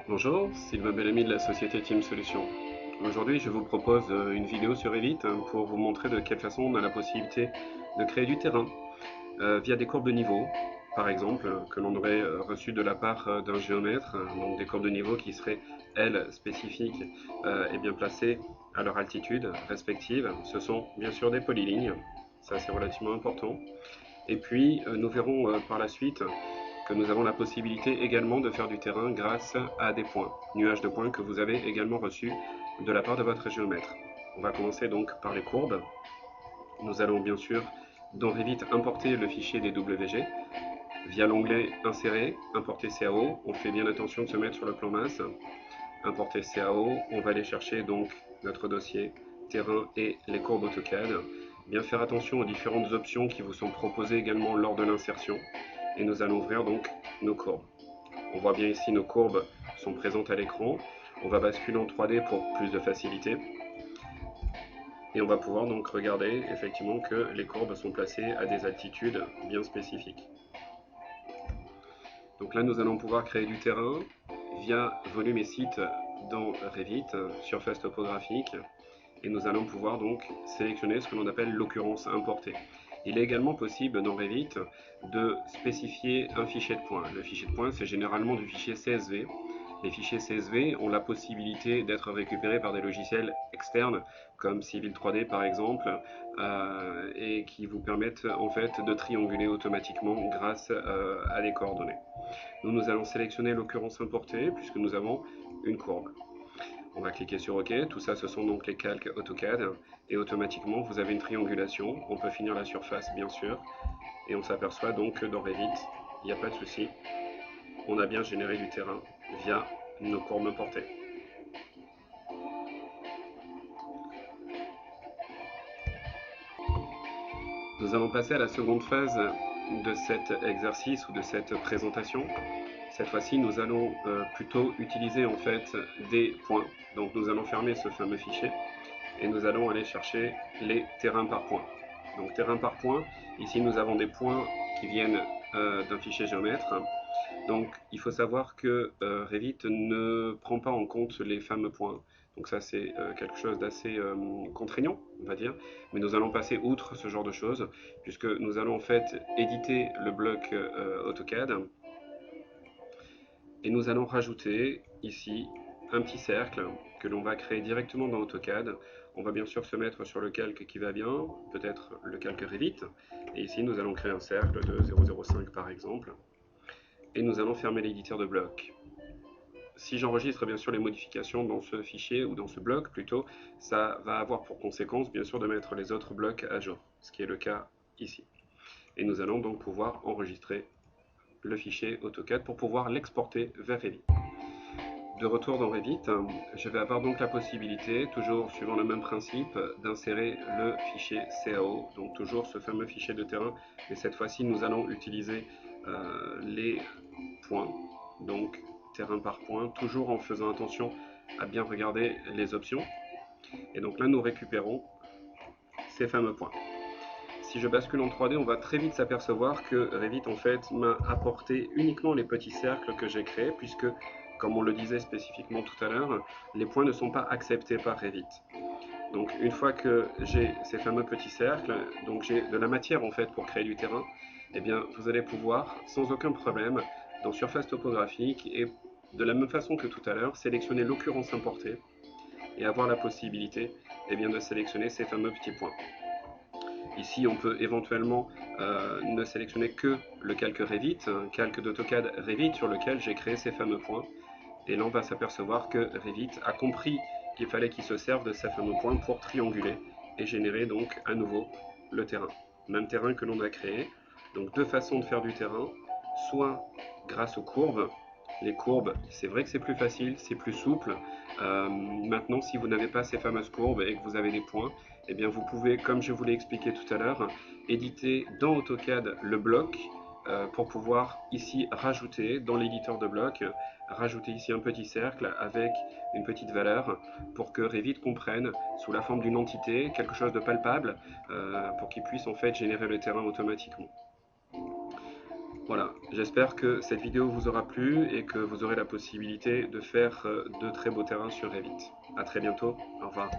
Bonjour, Sylvain Bellamy de la société Team Solutions. Aujourd'hui, je vous propose une vidéo sur Revit pour vous montrer de quelle façon on a la possibilité de créer du terrain via des courbes de niveau, par exemple, que l'on aurait reçues de la part d'un géomètre, donc des courbes de niveau qui seraient, elles, spécifiques et bien placées à leur altitude respective. Ce sont bien sûr des polylignes, ça c'est relativement important. Et puis, nous verrons par la suite que nous avons la possibilité également de faire du terrain grâce à des points, nuages de points que vous avez également reçus de la part de votre géomètre. On va commencer donc par les courbes. Nous allons bien sûr dans Revit importer le fichier DWG via l'onglet Insérer, Importer CAO. On fait bien attention de se mettre sur le plan masse. Importer CAO, on va aller chercher donc notre dossier terrain et les courbes AutoCAD. Bien faire attention aux différentes options qui vous sont proposées également lors de l'insertion. Et nous allons ouvrir donc nos courbes. On voit bien ici nos courbes sont présentes à l'écran. On va basculer en 3D pour plus de facilité. Et on va pouvoir donc regarder effectivement que les courbes sont placées à des altitudes bien spécifiques. Donc là, nous allons pouvoir créer du terrain via volume et site dans Revit, surface topographique, et nous allons pouvoir donc sélectionner ce que l'on appelle l'occurrence importée. Il est également possible dans Revit de spécifier un fichier de points. Le fichier de points, c'est généralement du fichier CSV. Les fichiers CSV ont la possibilité d'être récupérés par des logiciels externes comme Civil 3D par exemple et qui vous permettent en fait de trianguler automatiquement grâce à des coordonnées. Nous allons sélectionner l'occurrence importée puisque nous avons une courbe. On va cliquer sur OK. Tout ça, ce sont donc les calques AutoCAD. Et automatiquement, vous avez une triangulation. On peut finir la surface, bien sûr. Et on s'aperçoit donc que dans Revit, il n'y a pas de souci. On a bien généré du terrain via nos courbes importées. Nous allons passer à la seconde phase de cet exercice ou de cette présentation. Cette fois-ci, nous allons plutôt utiliser en fait des points. Donc nous allons fermer ce fameux fichier et nous allons aller chercher les terrains par points. Donc terrain par point, ici nous avons des points qui viennent d'un fichier géomètre. Donc il faut savoir que Revit ne prend pas en compte les fameux points. Donc ça c'est quelque chose d'assez contraignant, on va dire. Mais nous allons passer outre ce genre de choses, puisque nous allons en fait éditer le bloc AutoCAD. Et nous allons rajouter ici un petit cercle que l'on va créer directement dans AutoCAD. On va bien sûr se mettre sur le calque qui va bien, peut-être le calque Revit. Et ici nous allons créer un cercle de 0,05 par exemple. Et nous allons fermer l'éditeur de blocs. Si j'enregistre bien sûr les modifications dans ce fichier ou dans ce bloc plutôt, ça va avoir pour conséquence bien sûr de mettre les autres blocs à jour, ce qui est le cas ici. Et nous allons donc pouvoir enregistrer le fichier AutoCAD pour pouvoir l'exporter vers Revit. De retour dans Revit, je vais avoir donc la possibilité, toujours suivant le même principe, d'insérer le fichier CAO, donc toujours ce fameux fichier de terrain, mais cette fois-ci nous allons utiliser les points, donc terrain par point, toujours en faisant attention à bien regarder les options. Et donc là nous récupérons ces fameux points. Si je bascule en 3D, on va très vite s'apercevoir que Revit en fait m'a apporté uniquement les petits cercles que j'ai créés, puisque comme on le disait spécifiquement tout à l'heure, les points ne sont pas acceptés par Revit. Donc une fois que j'ai ces fameux petits cercles, donc j'ai de la matière en fait pour créer du terrain, eh bien vous allez pouvoir sans aucun problème dans surface topographique et de la même façon que tout à l'heure, sélectionner l'occurrence importée et avoir la possibilité eh bien, de sélectionner ces fameux petits points. Ici, on peut éventuellement ne sélectionner que le calque Revit, un calque d'AutoCAD Revit sur lequel j'ai créé ces fameux points. Et là, on va s'apercevoir que Revit a compris qu'il fallait qu'il se serve de ces fameux points pour trianguler et générer donc à nouveau le terrain. Même terrain que l'on a créé. Donc deux façons de faire du terrain, soit grâce aux courbes. Les courbes, c'est vrai que c'est plus facile, c'est plus souple. Maintenant, si vous n'avez pas ces fameuses courbes et que vous avez des points, eh bien vous pouvez, comme je vous l'ai expliqué tout à l'heure, éditer dans AutoCAD le bloc pour pouvoir ici rajouter dans l'éditeur de blocs, rajouter ici un petit cercle avec une petite valeur pour que Revit comprenne sous la forme d'une entité, quelque chose de palpable, pour qu'il puisse en fait générer le terrain automatiquement. Voilà, j'espère que cette vidéo vous aura plu et que vous aurez la possibilité de faire de très beaux terrains sur Revit. A très bientôt, au revoir.